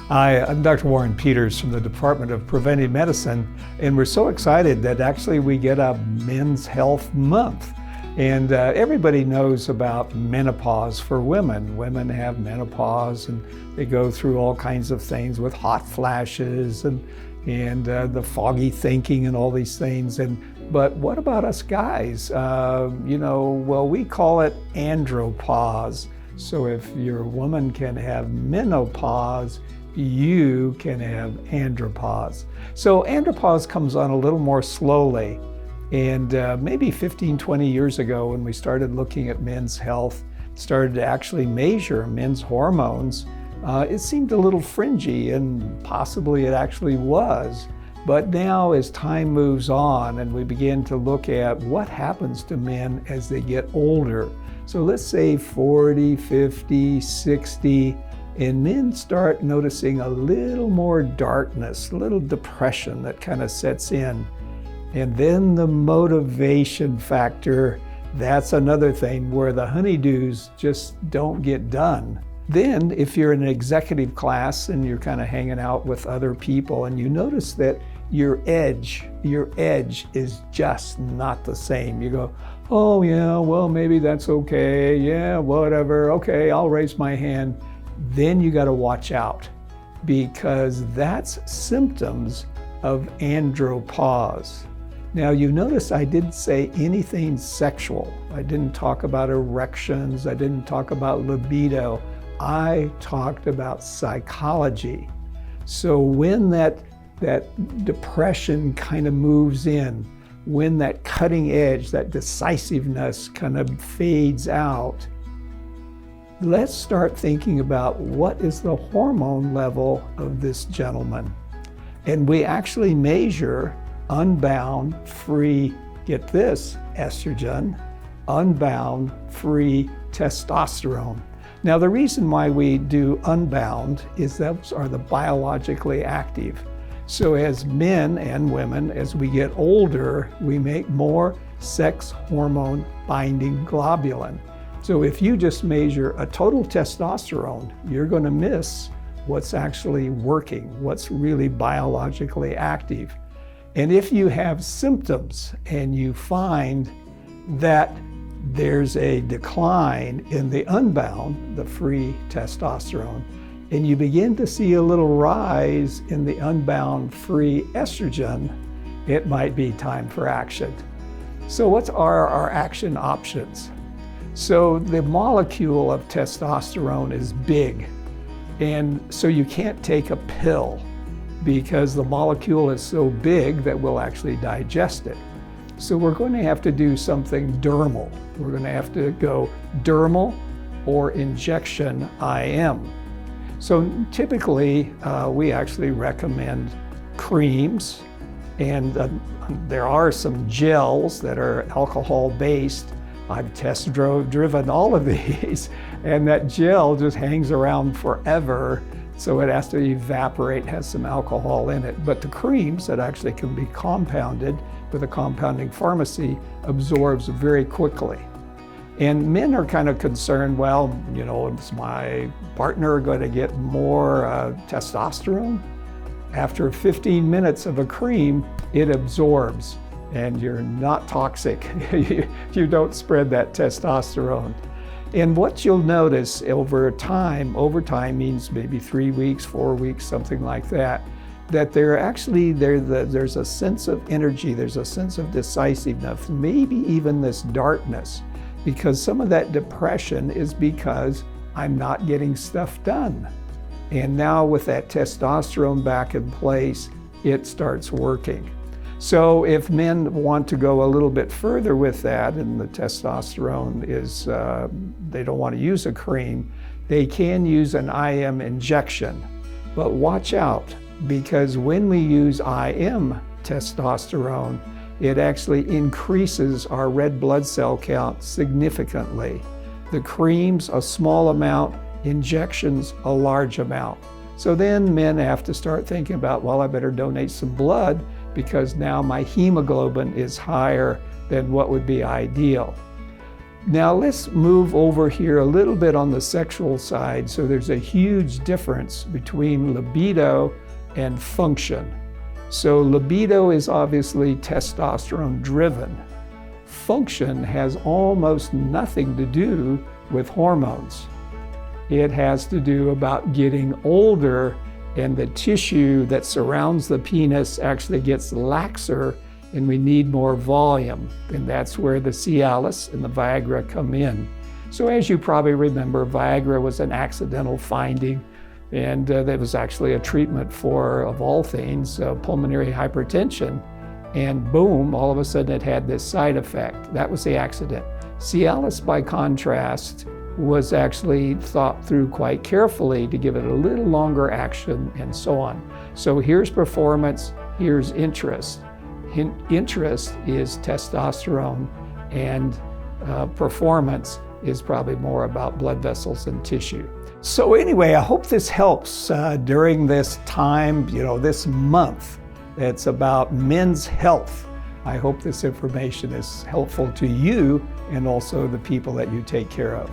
Hi, I'm Dr. Warren Peters from the Department of Preventative Medicine, and we're so excited that actually we get a Men's Health Month. And everybody knows about menopause for women. Women have menopause and they go through all kinds of things with hot flashes and the foggy thinking and all these things. But what about us guys? Well, we call it andropause. So if your woman can have menopause, you can have andropause. So andropause comes on a little more slowly. And maybe 15, 20 years ago when we started looking at men's health, started to actually measure men's hormones, it seemed a little fringy, and possibly it actually was. But now as time moves on and we begin to look at what happens to men as they get older, so let's say 40, 50, 60, and men start noticing a little more darkness, a little depression that kind of sets in. And then the motivation factor, that's another thing where the honeydews just don't get done. Then if you're in an executive class and you're kind of hanging out with other people and you notice that your edge is just not the same. You go, oh yeah, well maybe that's okay, yeah, whatever, okay, I'll raise my hand. Then you got to watch out, because that's symptoms of andropause. Now you notice I didn't say anything sexual. I didn't talk about erections. I didn't talk about libido. I talked about psychology. So when that depression kind of moves in, when that cutting edge, that decisiveness kind of fades out, let's start thinking about what is the hormone level of this gentleman. And we actually measure unbound, free, get this, estrogen, unbound, free testosterone. Now the reason why we do unbound is those are the biologically active. So as men and women, as we get older, we make more sex hormone binding globulin. So if you just measure a total testosterone, you're going to miss what's actually working, what's really biologically active. And if you have symptoms and you find that there's a decline in the unbound, the free testosterone, and you begin to see a little rise in the unbound free estrogen, it might be time for action. So what are our action options? So the molecule of testosterone is big, and so you can't take a pill because the molecule is so big that we'll actually digest it. So we're going to have to do something dermal. We're going to have to go dermal or injection IM. So typically we actually recommend creams, and there are some gels that are alcohol-based. I've test driven all of these, and that gel just hangs around forever. So it has to evaporate, has some alcohol in it. But the creams that actually can be compounded with a compounding pharmacy absorbs very quickly. And men are kind of concerned, well, is my partner going to get more testosterone? After 15 minutes of a cream, it absorbs, and you're not toxic. You don't spread that testosterone. And what you'll notice over time means maybe 3 weeks, 4 weeks, something like that there's a sense of energy, there's a sense of decisiveness, maybe even this darkness, because some of that depression is because I'm not getting stuff done. And now with that testosterone back in place, it starts working. So if men want to go a little bit further with that, and the testosterone is, they don't want to use a cream, they can use an IM injection. But watch out, because when we use IM testosterone, it actually increases our red blood cell count significantly. The creams, a small amount, injections, a large amount. So then men have to start thinking about, well, I better donate some blood, because now my hemoglobin is higher than what would be ideal. Now let's move over here a little bit on the sexual side. So there's a huge difference between libido and function. So libido is obviously testosterone driven. Function has almost nothing to do with hormones. It has to do about getting older, and the tissue that surrounds the penis actually gets laxer, and we need more volume. And that's where the Cialis and the Viagra come in. So as you probably remember, Viagra was an accidental finding, and that was actually a treatment for, of all things, pulmonary hypertension. And boom, all of a sudden it had this side effect. That was the accident. Cialis, by contrast, was actually thought through quite carefully to give it a little longer action and so on. So here's performance, here's interest. Interest is testosterone, and performance is probably more about blood vessels and tissue. So anyway, I hope this helps during this time, this month. It's about men's health. I hope this information is helpful to you and also the people that you take care of.